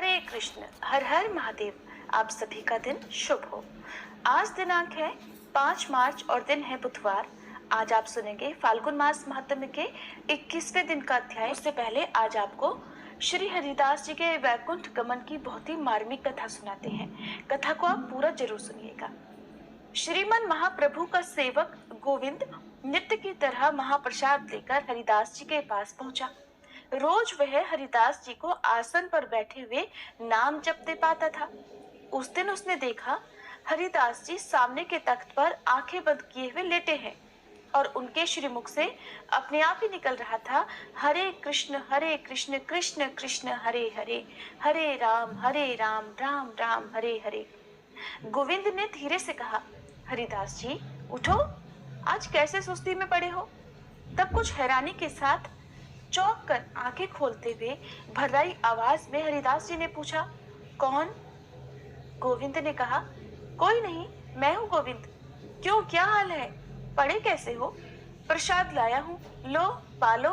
हरे कृष्ण, हर हर महादेव। आप सभी का दिन शुभ हो। आज दिनांक है 5 मार्च और दिन है बुधवार। आज आप सुनेंगे फाल्गुन मास महात्म्य के 21वें दिन का अध्याय। उससे पहले आज आपको श्री हरिदास जी के वैकुंठ गमन की बहुत ही मार्मिक कथा सुनाते हैं। कथा को आप पूरा जरूर सुनिएगा। श्रीमन महाप्रभु का सेवक गोविंद नित्य की तरह महाप्रसाद लेकर हरिदास जी के पास पहुंचा। रोज वह हरिदास जी को आसन पर बैठे हुए नाम जपते पाता था। उस दिन उसने देखा हरिदास जी सामने के तख्त पर आंखें बंद किए हुए लेटे हैं और उनके श्रीमुख से अपने आप ही निकल रहा था, हरे कृष्ण कृष्ण कृष्ण हरे हरे, हरे राम राम राम हरे हरे। गोविंद ने धीरे से कहा, हरिदास जी उठो, आज कैसे सुस्ती में पड़े हो। तब कुछ हैरानी के साथ चौंक कर आंखें खोलते हुए भर्राई आवाज में हरिदास जी ने पूछा, कौन? गोविंद ने कहा, कोई नहीं, मैं हूँ गोविंद। क्यों, क्या हाल है? पड़े कैसे हो? प्रसाद लाया हूँ, लो पालो।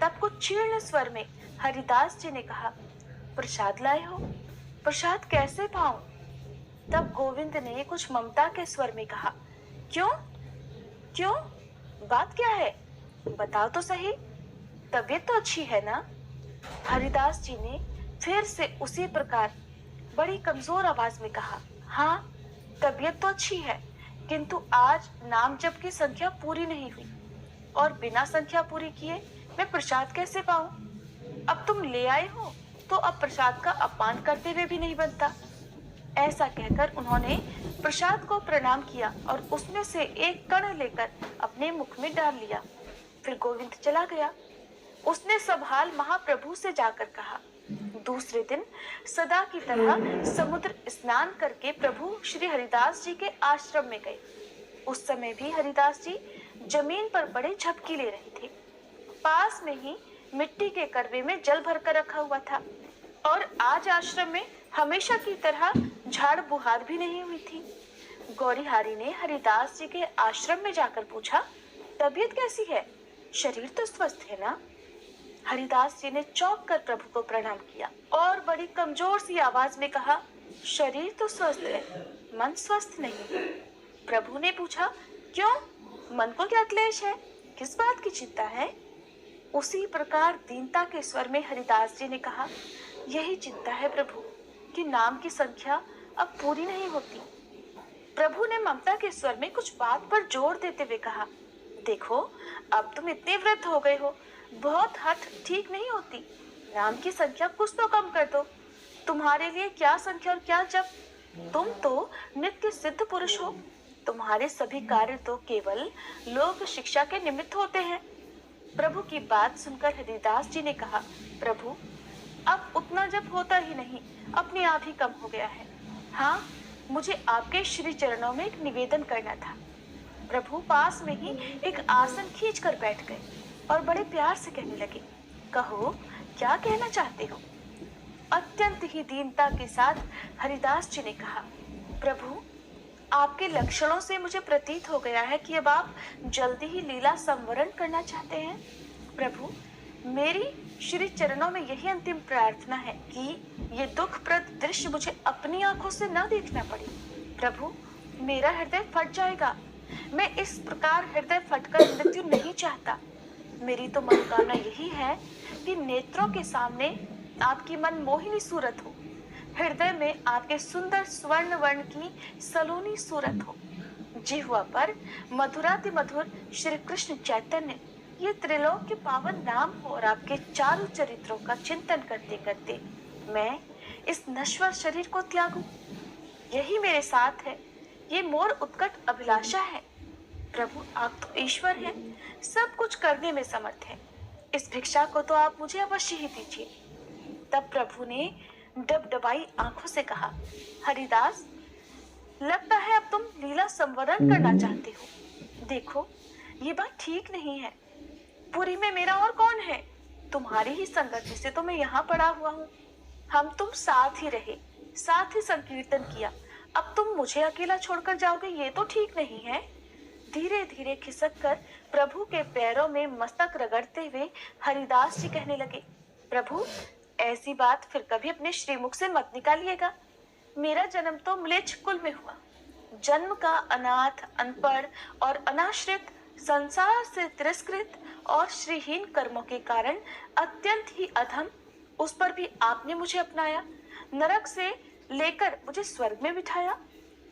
तब कुछ क्षीण स्वर में हरिदास जी ने कहा, प्रसाद लाए हो? प्रसाद कैसे पाऊं? तब गोविंद ने कुछ ममता के स्वर में कहा, क्यों क्यों, बात क्या है, बताओ तो सही। तबीयत तो अच्छी है ना? हरिदास जी ने फिर से उसी प्रकार बड़ी कमजोर आवाज में कहा, हाँ तबीयत तो अच्छी है, किंतु आज नाम जप की संख्या पूरी नहीं हुई और बिना संख्या पूरी किए मैं प्रसाद कैसे पाऊं? अब तुम ले आए हो तो अब प्रसाद का अपमान करते हुए भी नहीं बनता। ऐसा कहकर उन्होंने प्रसाद को प्रणाम किया और उसमें से एक कण लेकर अपने मुख में डाल लिया। फिर गोविंद चला गया। उसने सब हाल महाप्रभु से जाकर कहा। दूसरे दिन सदा की तरह समुद्र स्नान करके प्रभु श्री हरिदास जी के आश्रम में गए। उस समय भी हरिदास जी जमीन पर पड़े झपकी ले रहे थे। पास में ही मिट्टी के करवे में जल भरकर रखा हुआ था और आज आश्रम में हमेशा की तरह झाड़ बुहार भी नहीं हुई थी। गौरीहारी ने हरिदास जी के आश्रम में जाकर पूछा, तबीयत कैसी है? शरीर तो स्वस्थ है ना? हरिदास जी ने चौंक कर प्रभु को प्रणाम किया और बड़ी कमजोर सी आवाज में कहा, शरीर तो स्वस्थ है, मन स्वस्थ नहीं। प्रभु ने पूछा, क्यों, मन को क्या क्लेश है, किस बात की चिंता है? उसी प्रकार दीनता के स्वर में हरिदास जी ने कहा, यही चिंता है प्रभु कि नाम की संख्या अब पूरी नहीं होती। प्रभु ने ममता के स्वर में कुछ बात पर जोर देते हुए कहा, देखो अब तुम इतने वृद्ध हो गए हो, बहुत हठ ठीक नहीं होती। नाम की संख्या कुछ तो कम कर दो। तुम्हारे लिए क्या संख्या और क्या जप, तुम तो नित्य सिद्ध पुरुष हो। तुम्हारे सभी कार्य तो केवल लोक शिक्षा के निमित्त होते हैं। प्रभु की बात सुनकर हरिदास जी ने कहा, प्रभु अब उतना जप होता ही नहीं, अपने आप ही कम हो गया है। हाँ, मुझे आपके श्री चरणों में एक निवेदन करना था। प्रभु पास में ही एक आसन खींच कर बैठ गए और बड़े प्यार से कहने लगे, कहो क्या कहना चाहते हो? अत्यंत ही दीनता के साथ हरिदास जी ने कहा, प्रभु आपके लक्षणों से मुझे प्रतीत हो गया है कि अब आप जल्दी ही लीला संवरण करना चाहते हैं। प्रभु मेरी श्री चरणों में यही अंतिम प्रार्थना है कि ये दुखप्रद दृश्य मुझे अपनी आंखों से न देखना पड़े। प्रभु मेरा हृदय फट जाएगा, मैं इस प्रकार हृदय फटकर मृत्यु नहीं चाहता। मेरी तो मनोकामना यही है कि नेत्रों के सामने आपकी मनमोहिनी सूरत हो, हृदय में आपके सुंदर स्वर्ण वर्ण की सलोनी सूरत हो, जिह्वा पर मधुराति मधुर श्री कृष्ण चैतन्य, ये त्रिलोक के पावन नाम हो और आपके चारों चरित्रों का चिंतन करते करते मैं इस नश्वर शरीर को त्यागूं। यही मेरे साथ है, ये मोर उत्कट अभिलाषा है। प्रभु आप तो ईश्वर हैं, सब कुछ करने में समर्थ हैं। इस भिक्षा को तो आप मुझे अवश्य ही दीजिए। तब प्रभु ने डबडबाई आंखों से कहा, हरिदास लगता है अब तुम लीला संवरण करना चाहते हो। देखो ये बात ठीक नहीं है। पुरी में मेरा और कौन है? तुम्हारी ही संगति से तो मैं यहाँ पड़ा हुआ हूँ। हम तुम साथ ही रहे, साथ ही संकीर्तन किया, अब तुम मुझे अकेला छोड़कर जाओगे, ये तो ठीक नहीं है। धीरे धीरे खिसक कर प्रभु के पैरों में मस्तक रगड़ते हुए हरिदास जी कहने लगे, प्रभु ऐसी बात फिर कभी अपने श्रीमुख से मत निकालिएगा। मेरा जन्म तो म्लेच्छ कुल में हुआ। जन्म का अनाथ, अनपढ़ और अनाश्रित, संसार से तिरस्कृत और श्रीहीन कर्मों के कारण अत्यंत ही अधम, उस पर भी आपने मुझे अपनाया, नरक से लेकर मुझे स्वर्ग में बिठाया,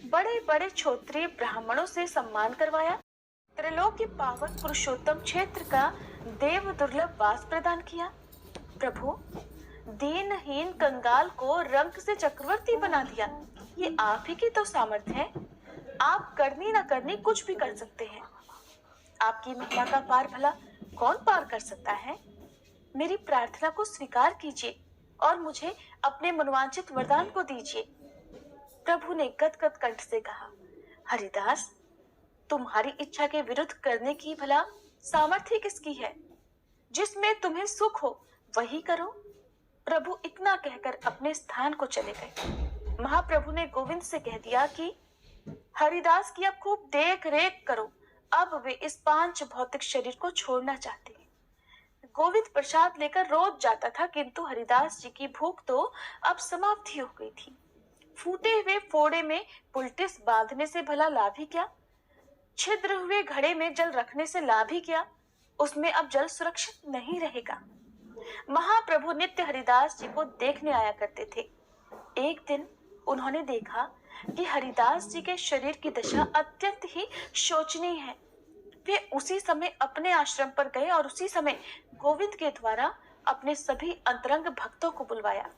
बड़े बड़े क्षत्रिय ब्राह्मणों से सम्मान करवाया, त्रिलोक पावन पुरुषोत्तम क्षेत्र का देव दुर्लभ वास प्रदान किया। प्रभु, दीनहीन कंगाल को रंक से चक्रवर्ती बना दिया। ये आप ही की तो सामर्थ्य है। आप करनी न करनी कुछ भी कर सकते हैं। आपकी महिमा का पार भला कौन पार कर सकता है? मेरी प्रार्थना को स्वीकार कीजिए और मुझे अपने मनोवांछित वरदान को दीजिए। प्रभु ने गदगद कंठ से कहा, हरिदास, तुम्हारी इच्छा के विरुद्ध करने की भला सामर्थ्य किसकी है? जिसमें तुम्हें सुख हो वही करो। प्रभु इतना कहकर अपने स्थान को चले गए। महाप्रभु ने गोविंद से कह दिया कि हरिदास की अब खूब देख रेख करो, अब वे इस पांच भौतिक शरीर को छोड़ना चाहते हैं। गोविंद प्रसाद लेकर रोज जाता था, किंतु हरिदास जी की भूख तो अब समाप्ति हो गई थी। फूटे हुए फोड़े में पुलटिस बांधने से भला लाभ ही क्या? छिद्र हुए घड़े में जल रखने से लाभ ही क्या? उसमें अब जल सुरक्षित नहीं रहेगा। महाप्रभु नित्य हरिदास जी को देखने आया करते थे। एक दिन उन्होंने देखा कि हरिदास जी के शरीर की दशा अत्यंत ही शोचनीय है। वे उसी समय अपने आश्रम पर गए और उसी समय गोविंद के द्वारा अपने सभी अंतरंग भक्तों को बुलवाया।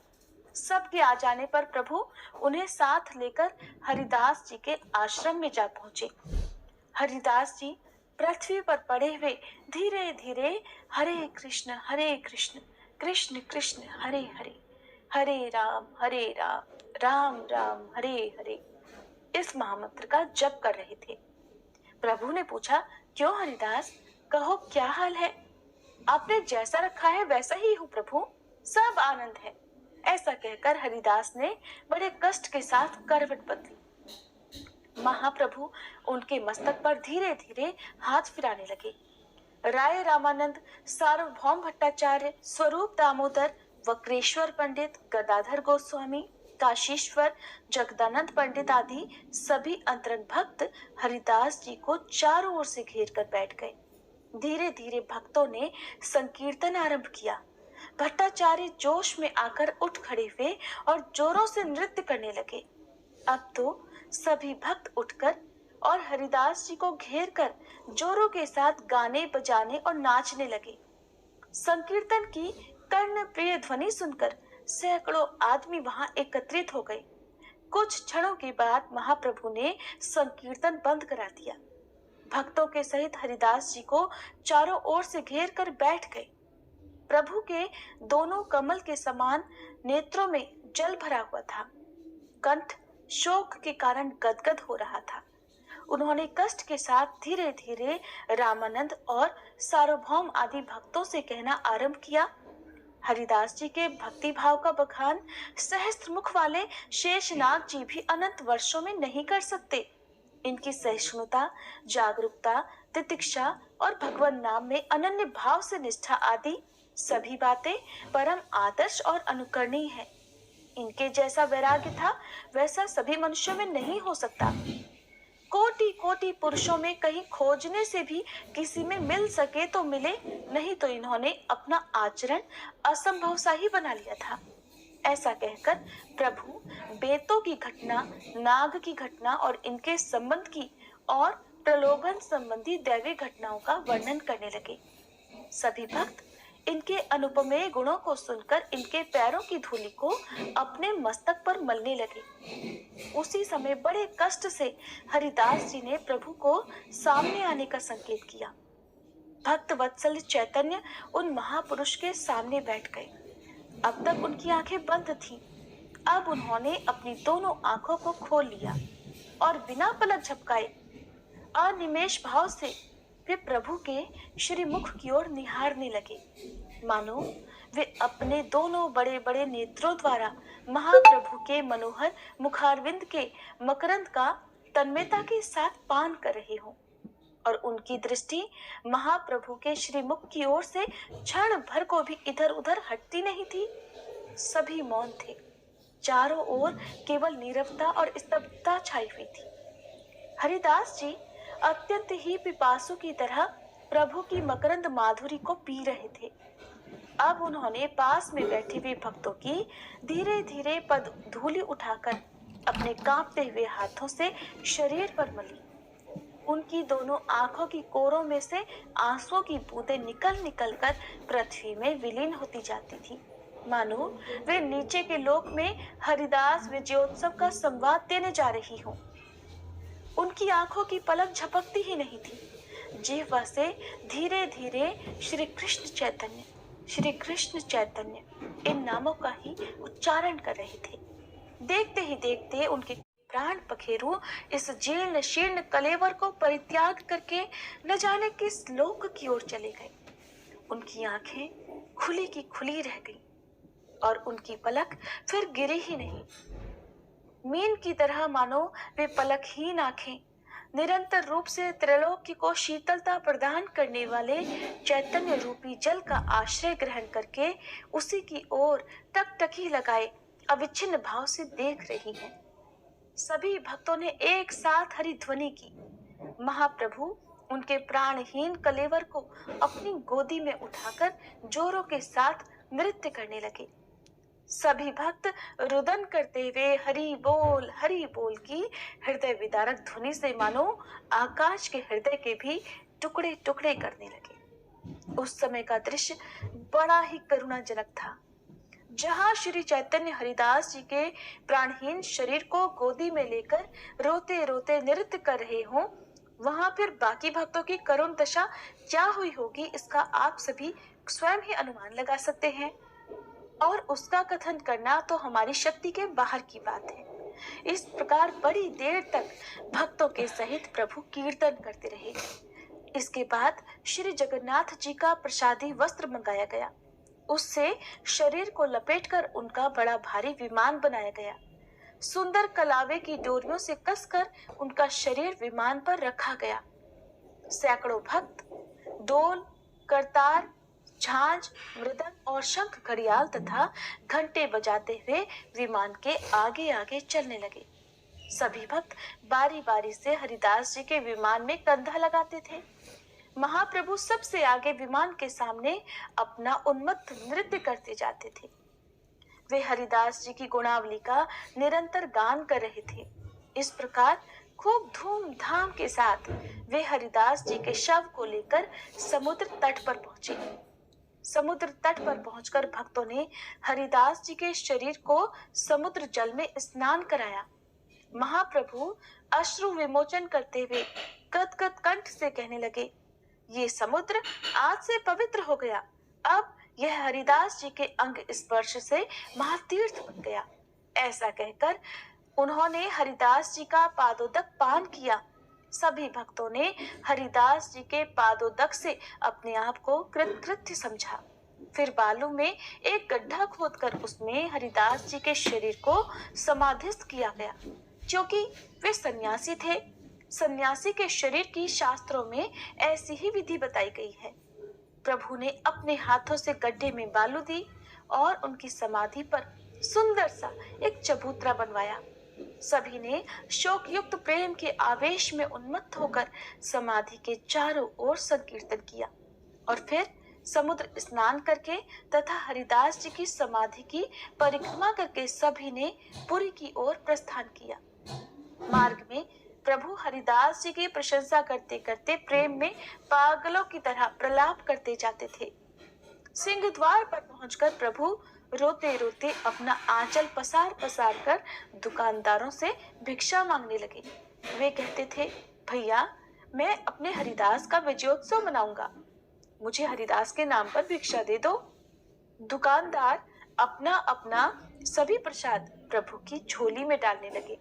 सबके आ जाने पर प्रभु उन्हें साथ लेकर हरिदास जी के आश्रम में जा पहुंचे। हरिदास जी पृथ्वी पर पड़े हुए धीरे धीरे हरे कृष्ण कृष्ण कृष्ण हरे हरे, हरे राम राम राम हरे हरे, इस महामंत्र का जप कर रहे थे। प्रभु ने पूछा, क्यों हरिदास, कहो क्या हाल है? आपने जैसा रखा है वैसा ही हूँ प्रभु, सब आनंद है। ऐसा कहकर हरिदास ने बड़े कष्ट के साथ करवट बदली। महाप्रभु उनके मस्तक पर धीरे धीरे हाथ फिराने लगे। राय रामानंद, सार्वभौम भट्टाचार्य, स्वरूप दामोदर, वक्रेश्वर पंडित, गदाधर गोस्वामी, काशीश्वर, जगदानंद पंडित आदि सभी अंतरंग भक्त हरिदास जी को चारों ओर से घेर कर बैठ गए। धीरे धीरे भक्तों ने संकीर्तन आरंभ किया। भट्टाचार्य जोश में आकर उठ खड़े हुए और जोरों से नृत्य करने लगे। अब तो सभी भक्त उठकर और हरिदास जी को घेर कर जोरों के साथ गाने बजाने और नाचने लगे। संकीर्तन की कर्ण प्रिय ध्वनि सुनकर सैकड़ों आदमी वहां एकत्रित हो गए। कुछ क्षणों के बाद महाप्रभु ने संकीर्तन बंद करा दिया। भक्तों के सहित हरिदास जी को चारों ओर से घेर कर बैठ गए। प्रभु के दोनों कमल के समान नेत्रों में जल भरा हुआ था। कंठ शोक के कारण गदगद हो रहा था। उन्होंने कष्ट के साथ धीरे धीरे रामानंद और सार्वभौम आदि भक्तों से कहना आरंभ किया, हरिदास जी के भक्ति भाव का बखान सहस्त्र मुख वाले शेषनाग जी भी अनंत वर्षों में नहीं कर सकते। इनकी सहिष्णुता, जागरूकता, तितिक्षा और भगवान नाम में अनन्य भाव से निष्ठा आदि सभी बातें परम आदर्श और अनुकरणीय है। इनके जैसा वैराग्य था वैसा सभी मनुष्यों में नहीं हो सकता। कोटि कोटि पुरुषों में कहीं खोजने से भी किसी में मिल सके तो मिले, नहीं तो इन्होंने अपना आचरण असंभव सा ही बना लिया था। ऐसा कहकर प्रभु बेतों की घटना, नाग की घटना और इनके संबंध की और प्रलोभन संबंधी दैवी घटनाओं का वर्णन करने लगे। सभी भक्त इनके अनुपमेय गुणों को सुनकर इनके पैरों की धूलि को अपने मस्तक पर मलने लगे। उसी समय बड़े कष्ट से हरिदास जी ने प्रभु को सामने आने का संकेत किया। भक्त वत्सल चैतन्य उन महापुरुष के सामने बैठ गए। अब तक उनकी आंखें बंद थीं। अब उन्होंने अपनी दोनों आंखों को खोल लिया और बिना पलक झपकाए अनिमेष भाव से वे प्रभु के श्रीमुख की ओर निहारने लगे, मानो वे अपने दोनों बड़े बड़े नेत्रों द्वारा महाप्रभु के मनोहर मुखारविंद के मकरंद का तन्मयता के साथ पान कर रहे हों और उनकी दृष्टि महाप्रभु के श्रीमुख की ओर से क्षण भर को भी इधर उधर हटती नहीं थी। सभी मौन थे। चारों ओर केवल नीरवता और स्तब्धता छाई हुई थी। हरिदास जी अत्यंत ही पिपासु की तरह प्रभु की मकरंद माधुरी को पी रहे थे। अब उन्होंने पास में बैठे हुए भक्तों की धीरे धीरे पद धूलि उठाकर अपने कांपते हुए हाथों से शरीर पर मली। उनकी दोनों आंखों की कोरों में से आंसुओं की बूंदें निकल निकल कर पृथ्वी में विलीन होती जाती थी, मानो वे नीचे के लोक में हरिदास विजयोत्सव का संवाद देने जा रही हों। उनकी आंखों की पलक झपकती ही नहीं थी। जिह्वा से धीरे धीरे श्री कृष्ण चैतन्य इन नामों का ही उच्चारण कर रहे थे। देखते ही देखते उनके प्राण पखेरु इस जीर्ण शीर्ण कलेवर को परित्याग करके न जाने किस लोक की ओर चले गए। उनकी आंखें खुली की खुली रह गईं और उनकी पलक फिर गिरी ही नहीं। मीन की तरह मानो वे पलकहीन आंखें निरंतर रूप से त्रैलोक्य को शीतलता प्रदान करने वाले चैतन्य रूपी जल का आश्रय ग्रहण करके उसी की ओर टकटकी लगाए अविच्छिन्न भाव से देख रही हैं। सभी भक्तों ने एक साथ हरि ध्वनि की। महाप्रभु उनके प्राणहीन कलेवर को अपनी गोदी में उठाकर जोरों के साथ नृत्य करने लगे। सभी भक्त रुदन करते हुए हरि बोल की हृदय विदारक ध्वनि से मानो आकाश के हृदय के भी टुकड़े टुकड़े करने लगे। उस समय का दृश्य बड़ा ही करुणाजनक था। जहां श्री चैतन्य हरिदास जी के प्राणहीन शरीर को गोदी में लेकर रोते रोते नृत्य कर रहे हों, वहां फिर बाकी भक्तों की करुण दशा क्या हुई होगी, इसका आप सभी स्वयं ही अनुमान लगा सकते हैं। और उसका कथन करना तो हमारी शक्ति के बाहर की बात है। इस प्रकार बड़ी देर तक भक्तों के सहित प्रभु कीर्तन करते रहे। इसके बाद श्री जगन्नाथ जी का प्रसादी वस्त्र मंगाया गया। उससे शरीर को लपेटकर उनका बड़ा भारी विमान बनाया गया। सुंदर कलावे की डोरियों से कसकर उनका शरीर विमान पर रखा गया। सैकड़ों भक्त डोल, करतार, झांझ, मृदंग और शंख घड़ियाल तथा घंटे बजाते हुए विमान के आगे आगे चलने लगे। सभी भक्त बारी बारी से हरिदास जी के विमान में कंधा लगाते थे। महाप्रभु सबसे आगे विमान के सामने अपना उन्मत्त नृत्य करते जाते थे। वे हरिदास जी की गुणावली का निरंतर गान कर रहे थे। इस प्रकार खूब धूमधाम के साथ वे हरिदास जी के शव को लेकर समुद्र तट पर पहुंचे। समुद्र तट पर पहुंचकर भक्तों ने हरिदास जी के शरीर को समुद्र जल में स्नान कराया। महाप्रभु अश्रु विमोचन करते हुए गदगद कंठ से कहने लगे, ये समुद्र आज से पवित्र हो गया। अब यह हरिदास जी के अंग स्पर्श से महातीर्थ बन गया। ऐसा कहकर उन्होंने हरिदास जी का पादोदक पान किया। सभी भक्तों ने हरिदास जी के पादोदक से अपने आप को कृतकृत्य समझा। फिर बालू में एक गड्ढा खोदकर उसमें हरिदास जी के शरीर को समाधिस्थ किया गया। क्योंकि वे सन्यासी थे, सन्यासी के शरीर की शास्त्रों में ऐसी ही विधि बताई गई है। प्रभु ने अपने हाथों से गड्ढे में बालू दी और उनकी समाधि पर सुंदर सा एक चबूतरा बनवाया। सभी ने शोक युक्त प्रेम के आवेश में उन्मत्त होकर समाधि के चारों ओर संकीर्तन किया और फिर समुद्र स्नान करके तथा हरिदास जी की समाधि की परिक्रमा करके सभी ने पुरी की ओर प्रस्थान किया। मार्ग में प्रभु हरिदास जी की प्रशंसा करते करते प्रेम में पागलों की तरह प्रलाप करते जाते थे। सिंह द्वार पर पहुंचकर प्रभु रोते रोते अपना आंचल पसार पसार कर दुकानदारों से भिक्षा मांगने लगे। वे कहते थे, भैया मैं अपने हरिदास का विजयोत्सव मनाऊंगा, मुझे हरिदास के नाम पर भिक्षा दे दो। दुकानदार अपना अपना सभी प्रसाद प्रभु की झोली में डालने लगे।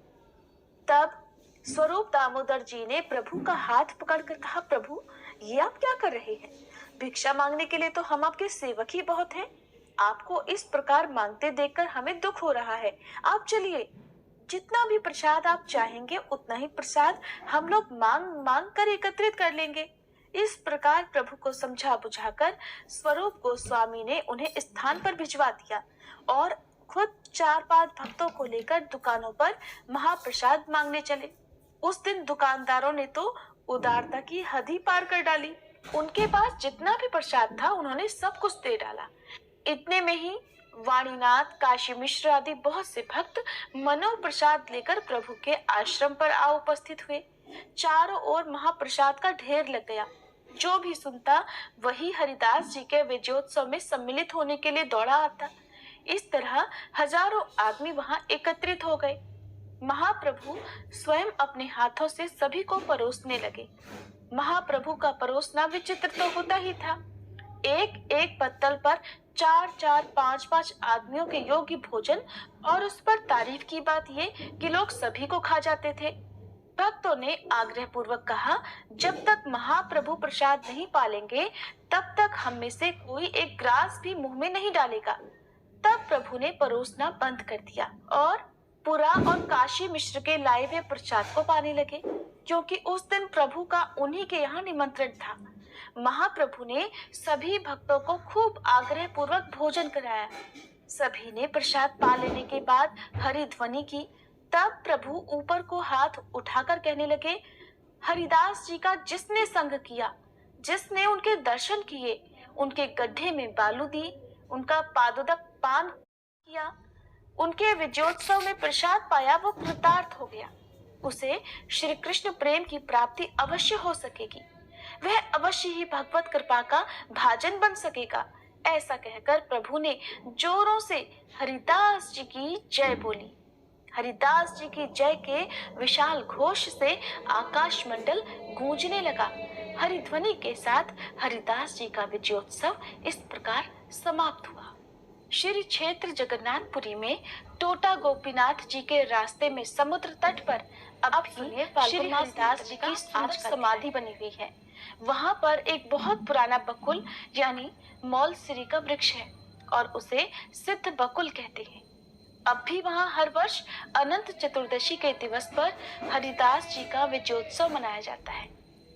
तब स्वरूप दामोदर जी ने प्रभु का हाथ पकड़कर कहा, प्रभु ये आप क्या कर रहे हैं? भिक्षा मांगने के लिए तो हम आपके सेवक ही बहुत हैं। आपको इस प्रकार मांगते देखकर हमें दुख हो रहा है। आप चलिए, जितना भी प्रसाद आप चाहेंगे उतना ही प्रसाद हम लोग मांग मांग कर एकत्रित कर लेंगे। इस प्रकार प्रभु को समझा बुझाकर स्वरूप गोस्वामी ने उन्हें स्थान पर भिजवा दिया और खुद 4-5 भक्तों को लेकर दुकानों पर महाप्रसाद मांगने चले। उस दिन दुकानदारों ने तो उदारता की हद ही पार कर डाली। उनके पास जितना भी प्रसाद था उन्होंने सब कुछ दे डाला। इतने में ही वाणीनाथ, काशी मिश्र आदि बहुत से भक्त मनोप्रसाद लेकर प्रभु के आश्रम पर आ उपस्थित हुए। चारों ओर महाप्रसाद का ढेर लग गया। जो भी सुनता वही हरिदास जी के विजयोत्सव में सम्मिलित होने के लिए दौड़ा आता। इस तरह हजारों आदमी वहां एकत्रित हो गए। महाप्रभु स्वयं अपने हाथों से सभी को परोसने लगे। महाप्रभु का परोसना विचित्र तो होता ही था। एक एक पत्तल पर 4-4, 5-5 आदमियों के योग्य भोजन, और उस पर तारीफ की बात ये कि लोग सभी को खा जाते थे। भक्तों ने आग्रह पूर्वक कहा, जब तक महाप्रभु प्रसाद नहीं पालेंगे तब तक हम में से कोई एक ग्रास भी मुंह में नहीं डालेगा। तब प्रभु ने परोसना बंद कर दिया और पुरा और काशी मिश्र के लाए हुए प्रसाद को पाने लगे, क्योंकि उस दिन प्रभु का उन्हीं के यहाँ निमंत्रण था। महाप्रभु ने सभी भक्तों को खूब आग्रह पूर्वक भोजन कराया। सभी ने प्रसाद पा लेने के बाद हरि ध्वनि की। तब प्रभु ऊपर को हाथ उठाकर कहने लगे, हरिदास जी का जिसने संग किया, जिसने उनके दर्शन किए, उनके गड्ढे में बालू दी, उनका पादोदक पान किया, उनके विजयोत्सव में प्रसाद पाया, वो कृतार्थ हो गया। उसे श्री कृष्ण प्रेम की प्राप्ति अवश्य हो सकेगी। वह अवश्य ही भगवत कृपा का भाजन बन सकेगा। ऐसा कहकर प्रभु ने जोरों से हरिदास जी की जय बोली। हरिदास जी की जय के विशाल घोष से आकाश मंडल गूंजने लगा। हरिध्वनि के साथ हरिदास जी का विजयोत्सव इस प्रकार समाप्त हुआ। श्री क्षेत्र जगन्नाथपुरी में टोटा गोपीनाथ जी के रास्ते में समुद्र तट पर अब सुनिए श्री हरिदास जी की समाधि बनी हुई है। वहां पर एक बहुत पुराना बकुल यानी मौलसिरी का वृक्ष है और उसे सिद्ध बकुल कहते हैं। अब भी वहां हर वर्ष अनंत चतुर्दशी के दिवस पर हरिदास जी का विजयोत्सव मनाया जाता है।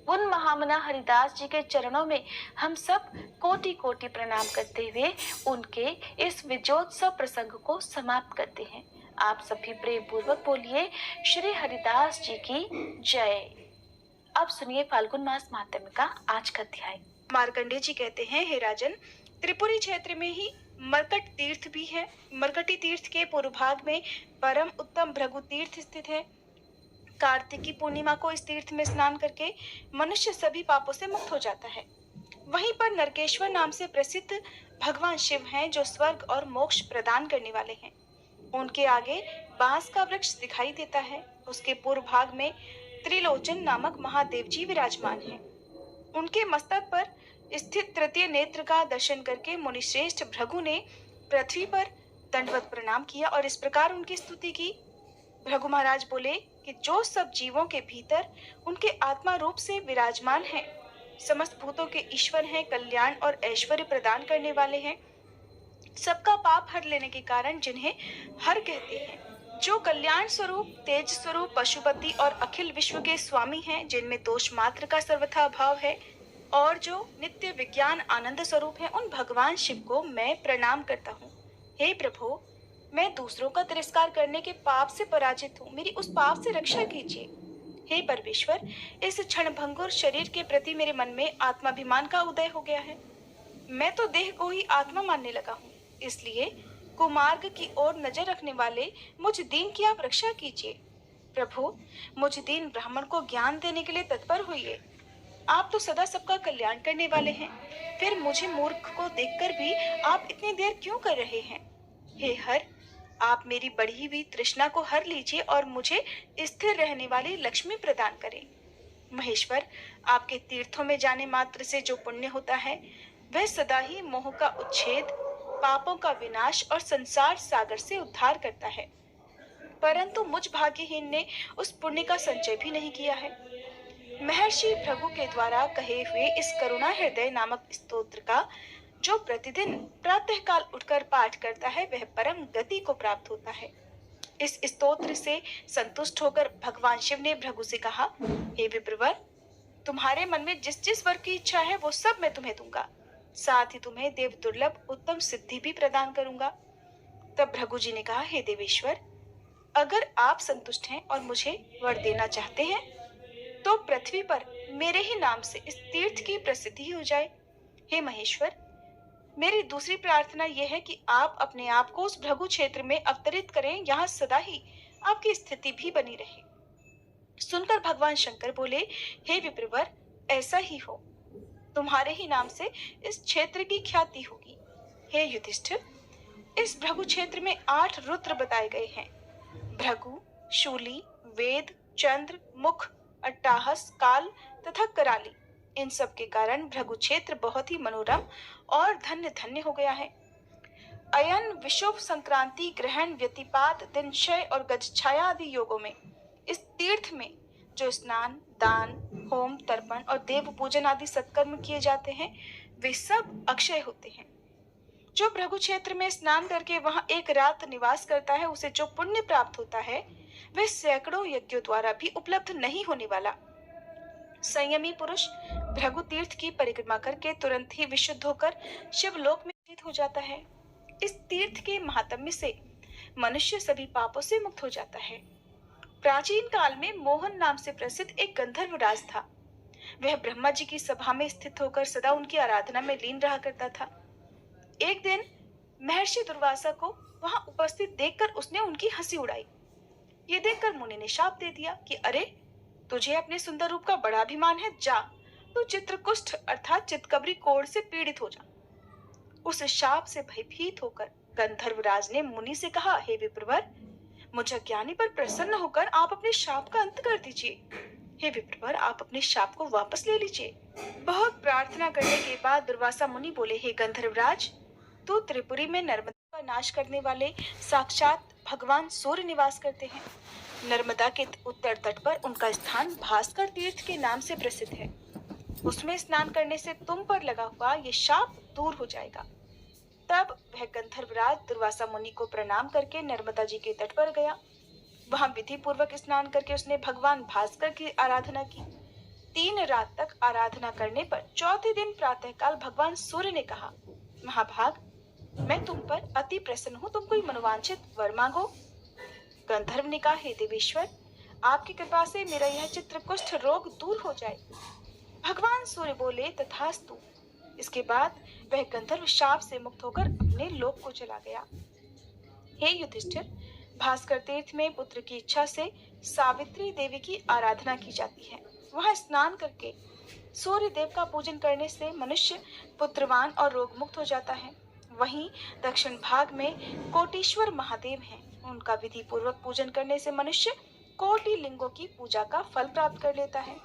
उन महामना हरिदास जी के चरणों में हम सब कोटि कोटि प्रणाम करते हुए उनके इस विजयोत्सव प्रसंग को समाप्त करते हैं। आप सभी प्रेम पूर्वक बोलिए, श्री हरिदास जी की जय। अब सुनिए फाल्गुन मास महात्म्य का आज का अध्याय। मार्कंडेय जी कहते हैं, हे राजन, त्रिपुरी क्षेत्र में ही मरकट तीर्थ भी है। मरकटी तीर्थ के पूर्व भाग में परम उत्तम भृगु तीर्थ स्थित है। कार्तिकी पूर्णिमा को इस तीर्थ में स्नान करके मनुष्य सभी पापों से मुक्त हो जाता है। वहीं पर नरकेश्वर नाम से प्रसिद्ध भगवान शिव हैं, जो स्वर्ग और मोक्ष प्रदान करने वाले हैं। उनके आगे बांस का वृक्ष दिखाई देता है। उसके पूर्व भाग में त्रिलोचन नामक महादेव जी विराजमान हैं। उनके मस्तक पर स्थित तृतीय नेत्र का दर्शन करके मुनिश्रेष्ठ भृगु ने पृथ्वी पर दंडवत प्रणाम किया और इस प्रकार उनकी स्तुति की। भृगु महाराज बोले कि जो सब जीवों के भीतर उनके आत्मा रूप से विराजमान हैं, समस्त भूतों के ईश्वर हैं, कल्याण और ऐश्वर्य प्रदान करने वाले हैं, सबका पाप हर लेने के कारण जिन्हें हर कहते हैं, जो कल्याण स्वरूप, तेज स्वरूप, पशुपति और अखिल विश्व के स्वामी हैं, जिनमें दोष मात्र का सर्वथा अभाव है, और जो नित्य विज्ञान आनंद स्वरूप है, उन भगवान शिव को मैं प्रणाम करता हूँ। हे प्रभु, मैं दूसरों का तिरस्कार करने के पाप से पराजित हूँ, मेरी उस पाप से रक्षा कीजिए। हे परमेश्वर, इस क्षणभंगुर शरीर के प्रति मेरे मन में आत्माभिमान का उदय हो गया है। मैं तो देह को ही आत्मा मानने लगा हूँ, इसलिए कुमार्ग की ओर नजर रखने वाले मुझ दीन की आप रक्षा कीजिए। प्रभु, मुझ दीन ब्राह्मण को ज्ञान देने के लिए तत्पर हुई। आप तो सदा सबका कल्याण करने वाले हैं, फिर मुझे मूर्ख को देखकर भी आप इतनी देर क्यों कर रहे हैं? हे हर, आप मेरी बढ़ी हुई तृष्णा को हर लीजिए और मुझे स्थिर रहने वाली लक्ष्मी प्रदान करें। महेश्वर, आपके तीर्थों में जाने मात्र से जो पुण्य होता है, वह सदा ही मोह का उच्छेद, पापों का विनाश और संसार सागर से उद्धार करता है। परंतु मुझ भाग्यहीन ने उस पुण्य का संचय भी नहीं किया है। महर्षि भृगु के द्वारा कहे हुए इस करुणा हृदय नामक स्तोत्र का जो प्रतिदिन प्रातः काल उठकर पाठ करता है, वह परम गति को प्राप्त होता है। इस स्तोत्र से संतुष्ट होकर भगवान शिव ने भृगु से कहा, हे विप्रवर, तुम्हारे मन में जिस जिस वर की इच्छा है वो सब मैं तुम्हें दूंगा, साथ ही तुम्हें देव दुर्लभ उत्तम सिद्धि भी प्रदान करूंगा। तब भृगु जी ने कहा, हे देवेश्वर, अगर आप संतुष्ट हैं और मुझे वर देना चाहते हैं तो पृथ्वी पर मेरे ही नाम से इस तीर्थ की प्रसिद्धि हो जाए। हे महेश्वर, मेरी दूसरी प्रार्थना यह है कि आप अपने आप को उस भृगु क्षेत्र में अवतरित करें, यहाँ सदा ही आपकी स्थिति भी बनी रहे। सुनकर भगवान शंकर बोले, हे विप्रवर, ऐसा ही हो, तुम्हारे ही नाम से इस क्षेत्र की ख्याति होगी। हे युधिष्ठिर, इस भृगु क्षेत्र में 8 रुद्र बताए गए हैं। भृगु, शूली, वेद, चंद्र, मुख, अट्टाहस, काल तथा कराली। इन सब के कारण भृगु क्षेत्र बहुत ही मनोरम और धन्य धन्य हो गया है। अयन, विषुव, संक्रांति, ग्रहण, व्यतिपात, दिनक्षय और गजछाया आदि योगों में इस तीर्थ में जो स्नान, दान, होम, तर्पण और देव पूजन आदि सत्कर्म किए जाते हैं, वे सब अक्षय होते हैं। जो भृगु क्षेत्र में स्नान करके वहां एक रात निवास करता है, उसे जो पुण्य प्राप्त होता है वह सैकड़ों यज्ञों द्वारा भी उपलब्ध नहीं होने वाला। संयमी पुरुष भृगु तीर्थ की परिक्रमा करके तुरंत ही विशुद्ध होकर शिवलोक में स्थित हो जाता है। इस तीर्थ के महात्म्य से मनुष्य सभी पापों से मुक्त हो जाता है। प्राचीन काल में मोहन नाम से प्रसिद्ध एक गंधर्व राज था। वह ब्रह्मा जी की सभा में स्थित होकर सदा उनकी आराधना में लीन रहा करता था। एक दिन महर्षि दुर्वासा को वहां उपस्थित देखकर उसने उनकी हंसी उड़ाई। ये देखकर मुनि ने शाप दे दिया कि अरे, तुझे अपने सुंदर रूप का बड़ा अभिमान है, जा तू चित्रकुष्ठ अर्थात चितकबरी कोढ़ से पीड़ित हो जा। उस शाप से भयभीत होकर गंधर्वराज ने मुनि से कहा, हे विप्रवर, मुझ अज्ञानी पर प्रसन्न होकर आप अपने शाप का अंत कर दीजिए। हे विप्रवर, आप अपने शाप को वापस ले लीजिए। बहुत प्रार्थना करने के बाद दुर्वासा मुनि बोले, हे गंधर्वराज, तो त्रिपुरी में नर्मदा का नाश करने वाले साक्षात भगवान सूर्य निवास करते हैं। नर्मदा के उत्तर तट पर उनका स्थान भास्कर तीर्थ के नाम से प्रसिद्ध है। उसमें स्नान करने से तुम पर लगा हुआ ये शाप दूर हो जाएगा। तब वह गंधर्वराज दुर्वासा मुनि को प्रणाम करके नर्मदा जी के तट पर गया। वहां विधि पूर्वक स्नान करके उसने भगवान भास्कर की आराधना की। 3 रात तक आराधना करने पर चौथे दिन प्रातःकाल भगवान सूर्य ने कहा, महाभाग, मैं तुम पर अति प्रसन्न हूँ, तुम कोई मनोवांछित वर मांगो। गंधर्व ने कहा, हे देवेश्वर, आपकी कृपा से मेरा यह चित्रकुष्ठ रोग दूर हो जाए। भगवान सूर्य बोले, तथास्तु। इसके बाद वह गंधर्व शाप से मुक्त होकर अपने लोक को चला गया। हे युधिष्ठिर, भास्कर तीर्थ में पुत्र की इच्छा से सावित्री देवी की आराधना की जाती है। वहां स्नान करके सूर्य देव का पूजन करने से मनुष्य पुत्रवान और रोग मुक्त हो जाता है। वहीं दक्षिण भाग में कोटीश्वर महादेव हैं। उनका विधि पूर्वक पूजन करने से मनुष्य कोटि लिंगों की पूजा का फल प्राप्त कर लेता है।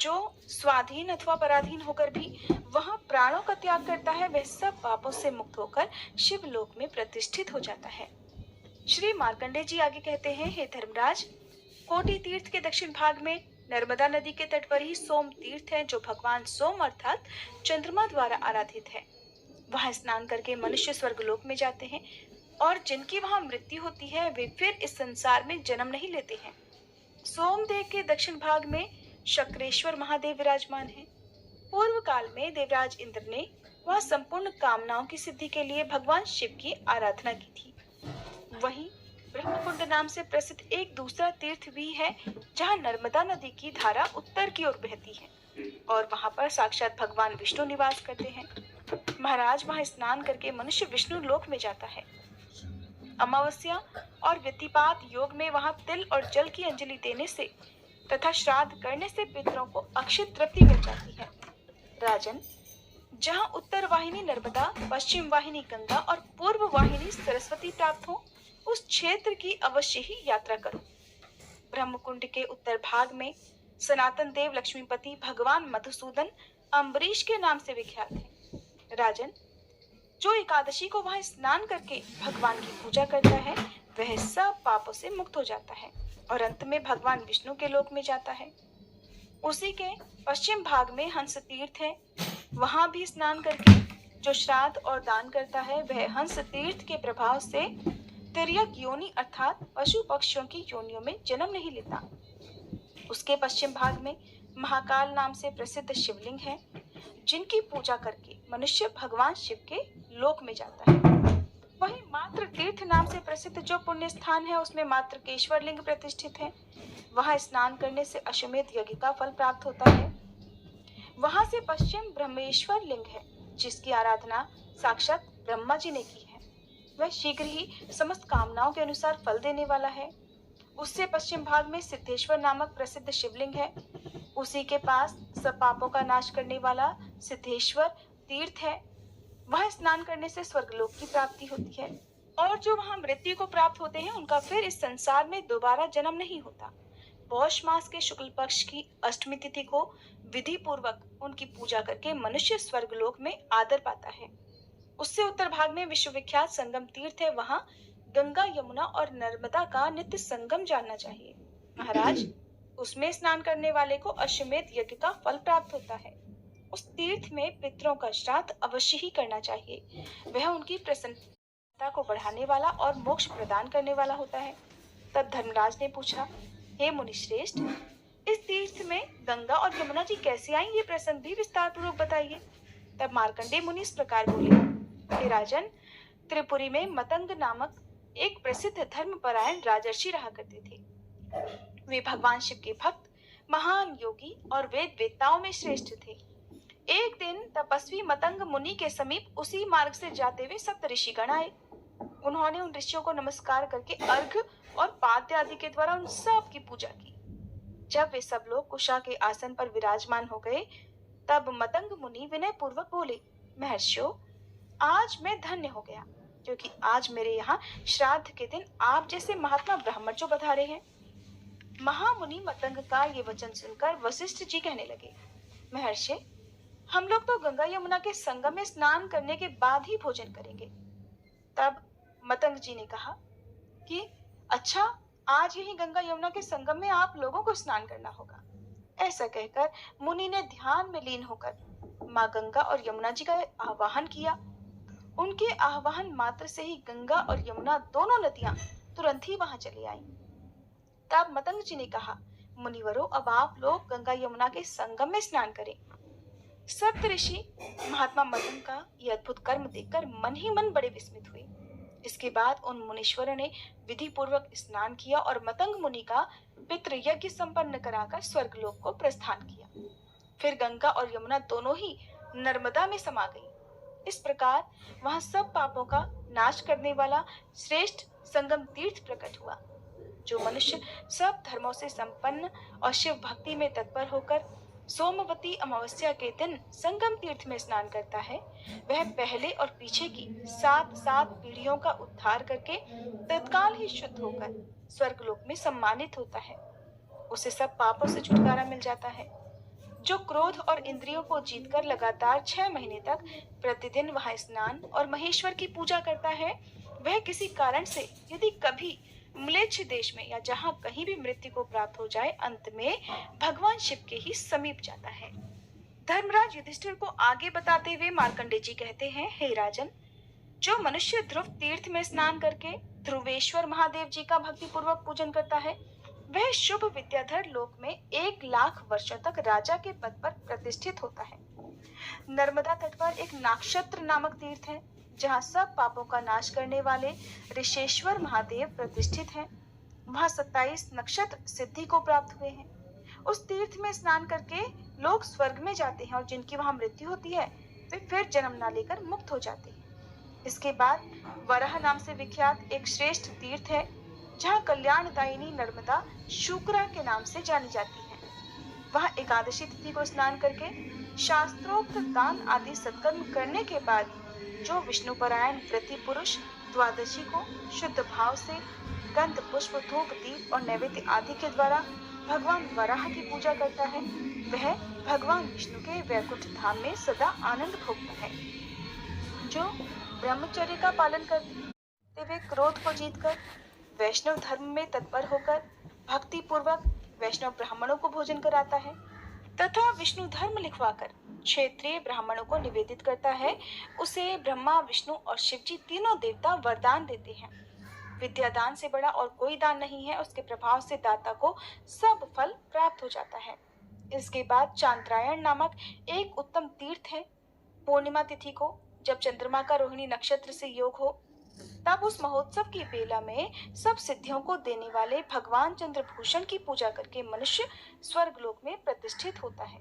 जो स्वाधीन अथवा पराधीन होकर भी वहां प्राणों का त्याग करता है, वह सब पापों से मुक्त होकर शिवलोक में प्रतिष्ठित हो जाता है। श्री मार्कंडेय जी आगे कहते हैं, हे धर्मराज, कोटि तीर्थ के दक्षिण भाग में नर्मदा नदी के तट पर ही सोम तीर्थ है, जो भगवान सोम अर्थात चंद्रमा द्वारा आराधित है। वहां स्नान करके मनुष्य स्वर्गलोक में जाते हैं और जिनकी वहां मृत्यु होती है वे फिर इस संसार में जन्म नहीं लेते हैं। सोमदेव के दक्षिण भाग में शक्रेश्वर महादेव विराजमान है। पूर्व काल में देवराज इंद्र ने वहां संपूर्ण कामनाओं की सिद्धि के लिए भगवान शिव की आराधना की थी। वहीं ब्रह्मकुंड नाम से प्रसिद्ध एक दूसरा तीर्थ भी है, जहां नर्मदा नदी की धारा उत्तर की ओर बहती है और वहां पर साक्षात भगवान विष्णु निवास करते हैं। महाराज, वहां स्नान करके मनुष्य विष्णु लोक में जाता है। अमावस्या और व्यतिपात योग में वहां तिल और जल की अंजलि देने से तथा श्राद्ध करने से पितरों को अक्षय तृप्ति मिल जाती है। राजन, जहां उत्तर वाहिनी नर्मदा, पश्चिम वाहिनी गंगा और पूर्व वाहिनी सरस्वती प्राप्त हो, उस क्षेत्र की अवश्य ही यात्रा करो। ब्रह्मकुंड के उत्तर भाग में सनातन देव लक्ष्मीपति भगवान मधुसूदन अम्बरीश के नाम से विख्यात है। राजन, जो एकादशी को वहां स्नान करके भगवान की पूजा करता है, वह सब पापों से मुक्त हो जाता है और अंत में भगवान विष्णु के लोक में जाता है। उसी के पश्चिम भाग में हंस तीर्थ है। वहां भी स्नान करके जो श्राद्ध और दान करता है, वह हंस तीर्थ के प्रभाव से तिर्यक योनि अर्थात पशु पक्षियों की योनियों में जन्म नहीं लेता। उसके पश्चिम भाग में महाकाल नाम से प्रसिद्ध शिवलिंग है, जिनकी पूजा करके मनुष्य भगवान शिव के लोक में जाता है। वहीं मात्र तीर्थ नाम से प्रसिद्ध जो पुण्य स्थान है उसमें मात्र केश्वर लिंग प्रतिष्ठित है। वहां स्नान करने से अश्वमेध यज्ञ का फल प्राप्त होता है। वहां से पश्चिम ब्रह्मेश्वर लिंग है, जिसकी आराधना साक्षात ब्रह्मा जी ने की है। वह शीघ्र ही समस्त कामनाओं के अनुसार फल देने वाला है। उससे पश्चिम भाग में सिद्धेश्वर नामक प्रसिद्ध शिवलिंग है। उसी के पास सब पापों का नाश करने वाला सिद्धेश्वर तीर्थ है। वहां स्नान करने से स्वर्गलोक की प्राप्ति होती है और जो वहां मृत्यु को प्राप्त होते हैं उनका फिर इस संसार में दोबारा जन्म नहीं होता। पौष मास के शुक्ल पक्ष की अष्टमी तिथि को विधि पूर्वक उनकी पूजा करके मनुष्य स्वर्गलोक में आदर पाता है। उससे उत्तर भाग में विश्वविख्यात संगम तीर्थ है। वहां गंगा, यमुना और नर्मदा का नित्य संगम जानना चाहिए। महाराज, उसमें स्नान करने वाले को अश्वमेध यज्ञ का फल प्राप्त होता है। उस तीर्थ में पितरों का श्राद्ध अवश्य ही करना चाहिए। वह उनकी प्रसन्नता को बढ़ाने वाला और मोक्ष प्रदान करने वाला होता है। तब धर्मराज ने पूछा, हे मुनिश्रेष्ठ, इस तीर्थ में गंगा और यमुना जी कैसे आई, ये प्रसंग भी विस्तार पूर्वक बताइए। तब मार्कंडेय मुनि इस प्रकार बोले, हे राजन, त्रिपुरी में मतंग नामक एक प्रसिद्ध धर्मपरायण राजर्षि रहा करते थे। वे भगवान शिव के भक्त, महान योगी और वेद वेत्ताओं में श्रेष्ठ थे। एक दिन तपस्वी मतंग मुनि के समीप उसी मार्ग से जाते हुए सप्त ऋषिगण आए। उन्होंने उन ऋषियों को नमस्कार करके अर्घ्य और पाद्य आदि के द्वारा उन सब की पूजा की। जब वे सब लोग कुशा के आसन पर विराजमान हो गए, तब मतंग मुनि विनय पूर्वक बोले, महर्षियों, आज मैं धन्य हो गया, क्योंकि आज मेरे यहाँ श्राद्ध के दिन आप जैसे महात्मा ब्राह्मण जो पधारे हैं। महामुनि मतंग का ये वचन सुनकर वशिष्ठ जी कहने लगे, महर्षि, हम लोग तो गंगा यमुना के संगम में स्नान करने के बाद ही भोजन करेंगे। तब मतंग जी ने कहा कि अच्छा, आज यही गंगा यमुना के संगम में आप लोगों को स्नान करना होगा। ऐसा कहकर मुनि ने ध्यान में लीन होकर माँ गंगा और यमुना जी का आवाहन किया। उनके आह्वान मात्र से ही गंगा और यमुना दोनों नदियां तुरंत ही वहां चली आईं। तब मतंग जी ने कहा, मुनिवरों, अब आप लोग गंगा यमुना के संगम में स्नान करें। सप्त ऋषि महात्मा मतंग का यह अद्भुत कर्म देखकर मन ही मन बड़े विस्मित हुए। इसके बाद उन मुनीश्वरों ने विधि पूर्वक स्नान किया और मतंग मुनि का पितृ यज्ञ संपन्न कराकर स्वर्गलोक को प्रस्थान किया। फिर गंगा और यमुना दोनों ही नर्मदा में समा गई। इस प्रकार वहां सब पापों का नाश करने वाला श्रेष्ठ संगम तीर्थ प्रकट हुआ। जो मनुष्य सब धर्मों से संपन्न और शिव भक्ति में तत्पर होकर सोमवती अमावस्या के दिन संगम तीर्थ में स्नान करता है, वह पहले और पीछे की 7 पीढ़ियों का उद्धार करके तत्काल ही शुद्ध होकर स्वर्गलोक में सम्मानित होता है। उसे सब पापों से छुटकारा मिल जाता है। जो क्रोध और इंद्रियों को जीतकर लगातार 6 महीने तक प्रतिदिन वहां स्नान और महेश्वर की पूजा करता है, वह किसी कारण से यदि कभी म्लेच्छ देश में या जहां कहीं भी मृत्यु को प्राप्त हो जाए, अंत में भगवान शिव के ही समीप जाता है। धर्मराज युधिष्ठिर को आगे बताते हुए मार्कंडेय जी कहते हैं, हे राजन, जो मनुष्य ध्रुव तीर्थ में स्नान करके ध्रुवेश्वर महादेव जी का भक्ति पूर्वक पूजन करता है, वह शुभ विद्याधर लोक में 1,00,000 वर्षों तक राजा के पद पर प्रतिष्ठित होता है। नर्मदा तट पर एक नाक्षत्र नामक तीर्थ है, जहाँ सब पापों का नाश करने वाले ऋषेश्वर महादेव प्रतिष्ठित हैं। वहाँ 27 नक्षत्र सिद्धि को प्राप्त हुए हैं। उस तीर्थ में स्नान करके लोग स्वर्ग में जाते हैं और जिनकी वहाँ मृत्यु होती है, वे फिर जन्म न लेकर मुक्त हो जाते हैं। इसके बाद वराह नाम से विख्यात एक श्रेष्ठ तीर्थ है, जहाँ कल्याणदायिनी नर्मदा शुक्रा के नाम से जानी जाती है। वहाँ एकादशी तिथि को स्नान करके शास्त्रोक्त दान आदि सत्कर्म करने के बाद जो विष्णुपरायण व्रती पुरुष द्वादशी को शुद्ध भाव से गंध, पुष्प, धूप, दीप और नैवेद्य आदि के द्वारा भगवान वराह की पूजा करता है, वह भगवान विष्णु के वैकुंठ धाम में सदा आनंद भोगता है। जो ब्रह्मचर्य का पालन करते हुए क्रोध को जीतकर वैष्णव धर्म में तत्पर होकर भक्ति पूर्वक वैष्णव ब्राह्मणों को भोजन कराता है तथा विष्णु धर्म लिखवाकर क्षेत्रीय ब्राह्मणों को निवेदित करता है, उसे ब्रह्मा, विष्णु और शिव जी तीनों देवता वरदान देते हैं। विद्यादान से बड़ा और कोई दान नहीं है। उसके प्रभाव से दाता को सब फल प्राप्त हो जाता है। इसके बाद चांद्रायण नामक एक उत्तम तीर्थ है। पूर्णिमा तिथि को जब चंद्रमा का रोहिणी नक्षत्र से योग हो, तब उस महोत्सव की बेला में सब सिद्धियों को देने वाले भगवान चंद्रभूषण की पूजा करके मनुष्य स्वर्गलोक में प्रतिष्ठित होता है।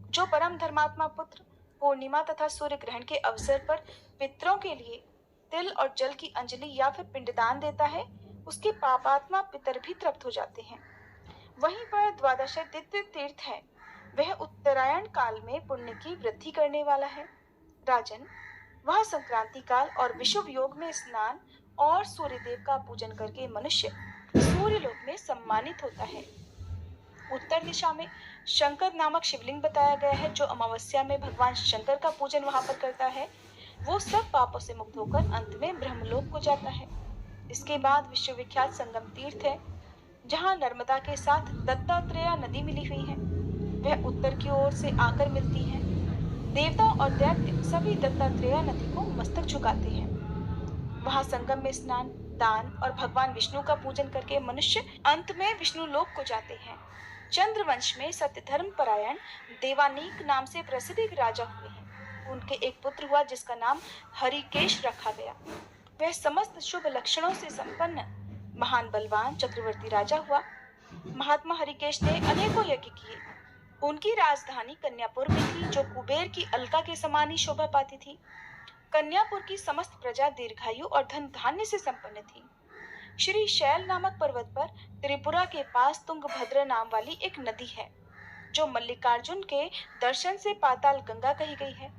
जो परम धर्मात्मा पुत्र पूर्णिमा तथा सूर्य ग्रहण के अवसर पर पितरों के लिए तिल और जल की अंजलि या फिर पिंडदान देता है, उसके पापात्मा पितर भी तृप्त हो जाते हैं। वहीं पर द्वादशादित्य तीर्थ है, वह उत्तरायण काल में पुण्य की वृद्धि करने वाला है। राजन, वह संक्रांति काल और विषुव योग में स्नान और सूर्यदेव का पूजन करके मनुष्य सूर्य लोक में सम्मानित होता है। उत्तर दिशा में शंकर नामक शिवलिंग बताया गया है। जो अमावस्या में भगवान शंकर का पूजन वहां पर करता है, वो सब पापों से मुक्त होकर अंत में ब्रह्मलोक को जाता है। इसके बाद विश्वविख्यात संगम तीर्थ है, जहाँ नर्मदा के साथ दत्तात्रेय नदी मिली हुई है। वह उत्तर की ओर से आकर मिलती है। देवता और दैत्य सभी दत्तात्रेय नदी को मस्तक झुकाते हैं। वहां संगम में स्नान, दान और भगवान विष्णु का पूजन करके मनुष्य अंत में विष्णु लोक को जाते हैं। चंद्रवंश में सत्यधर्म परायण देवानीक नाम से प्रसिद्ध एक राजा हुए हैं। उनके एक पुत्र हुआ जिसका नाम हरिकेश रखा गया। वह समस्त शुभ लक्षणों से संपन्न महान बलवान चक्रवर्ती राजा हुआ। महात्मा हरिकेश ने अनेकों यज्ञ किए। उनकी राजधानी कन्यापुर में थी, जो कुबेर की अलका के समान ही शोभा पाती थी। कन्यापुर की समस्त प्रजा दीर्घायु और धन धान्य से संपन्न थी। श्री शैल नामक पर्वत पर त्रिपुरा के पास तुंगभद्र नाम वाली एक नदी है, जो मल्लिकार्जुन के दर्शन से पाताल गंगा कही गई है।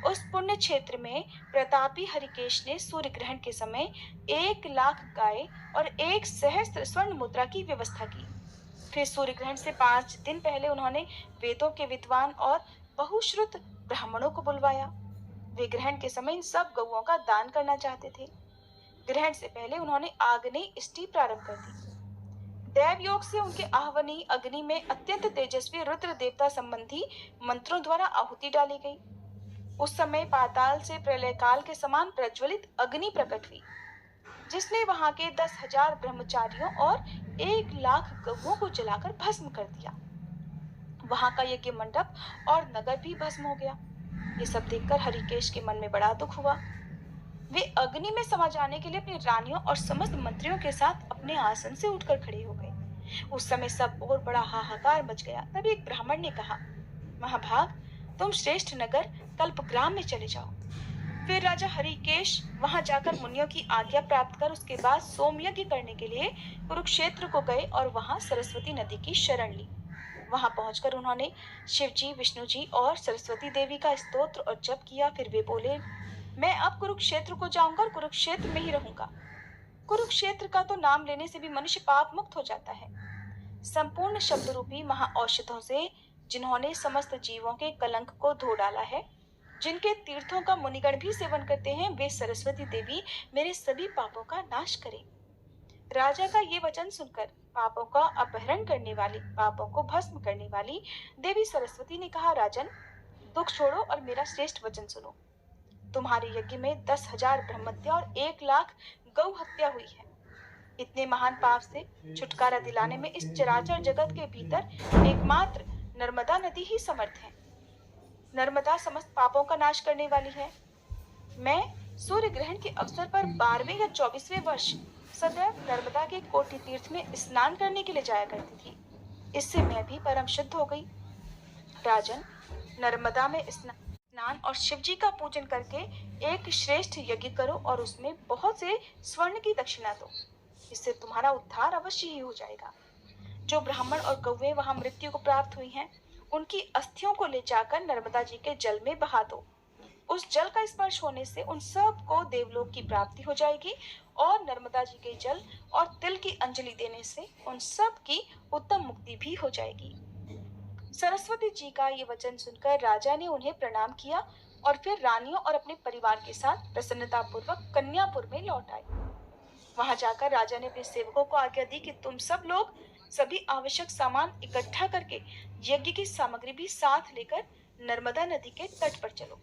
उस पुण्य क्षेत्र में प्रतापी हरिकेश ने सूर्य ग्रहण के समय 1,00,000 गाय और 1 सहस्त्र स्वर्ण मुद्रा की व्यवस्था की। फिर सूर्य ग्रहण से 5 दिन पहले उन्होंने वेदों के विद्वान और बहुश्रुत ब्राह्मणों को बुलवाया। वे ग्रहण के समय इन सब गौओं का दान करना चाहते थे। ग्रहण से पहले उन्होंने आग्नेय इष्टि प्रारंभ कर दी। दैव योग से उनके आहवनी अग्नि में अत्यंत तेजस्वी रुद्र देवता संबंधी मंत्रों द्वारा आहुति डाली गई। उस समय पाताल से प्रलय काल के समान प्रज्वलित अग्नि प्रकट हुई, जिसने वहां के 10,000 ब्रह्मचारियों और 1,00,000 गौओं को जलाकर भस्म कर दिया। वहां का यज्ञ मंडप और नगर भी भस्म हो गया। ये सब देखकर हरिकेश के मन में बड़ा दुख हुआ। वे अग्नि में समा जाने के लिए अपनी रानियों और समस्त मंत्रियों के साथ अपने आसन से उठकर खड़े हो गए। उस समय सब और बड़ा हाहाकार मच गया। तभी एक ब्राह्मण ने कहा, महाभाग, तुम श्रेष्ठ नगर कल्पग्राम में चले जाओ। फिर राजा हरिकेश वहां जाकर मुनियों की आज्ञा प्राप्त कर उसके बाद सोमयज्ञ करने के लिए कुरुक्षेत्र को गए और वहां सरस्वती नदी की शरण ली। वहां पहुंचकर उन्होंने शिव जी, विष्णु जी और सरस्वती देवी का स्तोत्र और जप किया। फिर वे बोले, मैं अब कुरुक्षेत्र को जाऊंगा और कुरुक्षेत्र में ही रहूंगा। कुरुक्षेत्र का तो नाम लेने से भी मनुष्य पाप मुक्त हो जाता है। संपूर्ण शब्द रूपी महाऔषधों से जिन्होंने समस्त जीवों के कलंक को धो डाला है, जिनके तीर्थों का मुनिगण भी सेवन करते हैं, वे सरस्वती देवी मेरे सभी पापों का नाश करें। राजा का ये वचन सुनकर पापों का अपहरण करने वाली, पापों को भस्म करने वाली देवी सरस्वती ने कहा, राजन, दुख छोड़ो और मेरा श्रेष्ठ वचन सुनो। तुम्हारे यज्ञ में 10,000 ब्रह्महत्या और 1,00,000 गौ हत्या हुई है। इतने महान पाप से छुटकारा दिलाने में इस चराचर जगत के भीतर एकमात्र नर्मदा नदी ही समर्थ है। नर्मदा समस्त पापों का नाश करने वाली है। मैं सूर्य ग्रहण के अवसर पर 12वें या 24वें वर्ष सदैव नर्मदा के कोटि तीर्थ में स्नान करने के लिए जाया करती थी। इससे मैं भी परम शुद्ध हो गई। राजन, नर्मदा में स्नान और शिवजी का पूजन करके एक श्रेष्ठ यज्ञ करो और उसमें बहुत से स्वर्ण की दक्षिणा दो। इससे तुम्हारा उद्धार अवश्य ही हो जाएगा। जो ब्राह्मण और गौवें वहां मृत्यु को प्राप्त हुई हैं, उनकी अस्थियों को ले जाकर नर्मदा जी के जल में बहा दो। उस जल का स्पर्श होने से उन सब को देवलोक की प्राप्ति हो जाएगी और नर्मदा जी के जल और तिल की अंजलि देने से उन सब की उत्तम मुक्ति भी हो जाएगी। सरस्वती जी का ये वचन सुनकर राजा ने उन्हें प्रणाम किया और फिर रानियों और अपने परिवार के साथ प्रसन्नता पूर्वक कन्यापुर में लौट आए। वहां जाकर राजा ने अपने सेवकों को आज्ञा दी कि तुम सब लोग सभी आवश्यक सामान इकट्ठा करके यज्ञ की सामग्री भी साथ लेकर नर्मदा नदी के तट पर चलो।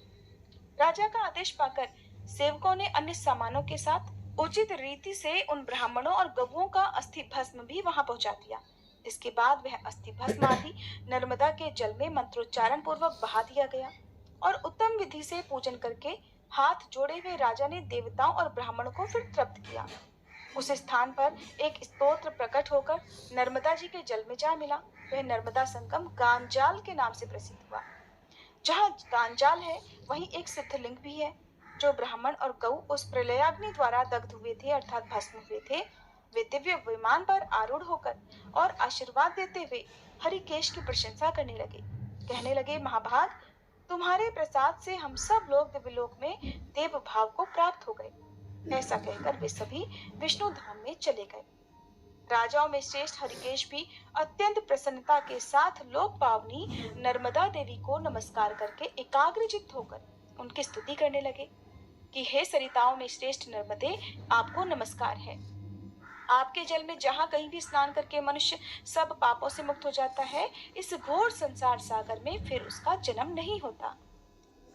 राजा का आदेश पाकर सेवकों ने अन्य सामानों के साथ उचित रीति से उन ब्राह्मणों और गवों का अस्थि भस्म भी वहां पहुंचा दिया। इसके बाद वह अस्थि भस्म आदि नर्मदा के जल में मंत्रोच्चारण पूर्वक बहा दिया गया और उत्तम विधि से पूजन करके हाथ जोड़े हुए राजा ने देवताओं और ब्राह्मणों को फिर तृप्त किया। उस स्थान पर एक स्तोत्र प्रकट होकर नर्मदा जी के जल में जा मिला। वह नर्मदा संगम गांजाल के नाम से प्रसिद्ध हुआ। जहाँ गांजाल है वहीं एक सिद्धलिंग भी है। जो ब्राह्मण और गौ उस प्रलयाग्नि द्वारा दग्ध हुए थे अर्थात भस्म हुए थे, वे दिव्य विमान पर आरूढ़ होकर और आशीर्वाद देते हुए हरिकेश की प्रशंसा करने लगे। कहने लगे, महाभाग, तुम्हारे प्रसाद से हम सब लोग दिव्यलोक में देव भाव को प्राप्त हो गए। ऐसा कहकर वे सभी विष्णु धाम में चले गए। राजाओं में श्रेष्ठ हरिकेश भी अत्यंत प्रसन्नता के साथ लोक पावनी नर्मदा देवी को नमस्कार करके एकाग्रचित्त होकर उनकी स्तुति करने लगे कि हे सरिताओं में श्रेष्ठ नर्मदे, आपको नमस्कार है। आपके जल में जहाँ कहीं भी स्नान करके मनुष्य सब पापों से मुक्त हो जाता है, इस घोर संसार सागर में फिर उसका जन्म नहीं होता।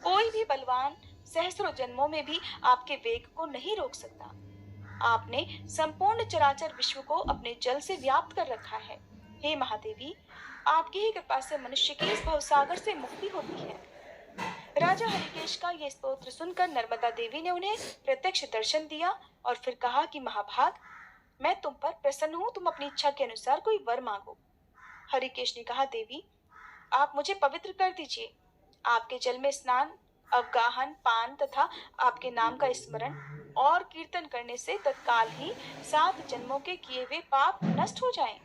कोई भी बलवान सहस्रों जन्मों में भी आपके वेग को नहीं रोक सकता। आपने संपूर्ण चराचर विश्व को अपने जल से व्याप्त कर रखा है। हे महादेवी, आपकी ही कृपा से मनुष्य की इस भवसागर से मुक्ति होती है। राजा हरिकेश का यह स्तोत्र सुनकर नर्मदा देवी ने उन्हें प्रत्यक्ष दर्शन दिया और फिर कहा कि महाभाग, मैं तुम पर प्रसन्न हूँ, तुम अपनी इच्छा के अनुसार कोई वर मांगो। हरिकेश ने कहा, देवी, आप मुझे पवित्र कर दीजिए। आपके जल में स्नान, अवगाहन, पान तथा आपके नाम का स्मरण और कीर्तन करने से तत्काल ही 7 जन्मों के किए हुए पाप नष्ट हो जाएं।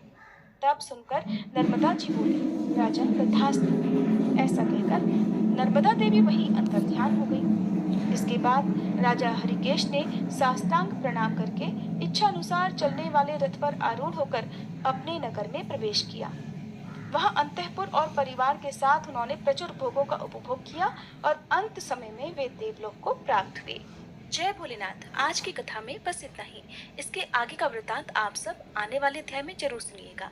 तब सुनकर नर्मदा जी बोली, राजन, तथास्तु। ऐसा कहकर नर्मदा देवी वहीं अंतर्ध्यान हो गई। इसके बाद राजा हरिकेश ने साष्टांग प्रणाम करके इच्छा अनुसार चलने वाले रथ पर आरूढ़ होकर अपने नगर में प्रवेश किया। वहां अंतःपुर और परिवार के साथ उन्होंने प्रचुर भोगों का उपभोग किया और अंत समय में वे देवलोक को प्राप्त हुए। जय भोलेनाथ। आज की कथा में बस इतना ही। इसके आगे का वृतांत आप सब आने वाले अध्याय में जरूर सुनिएगा।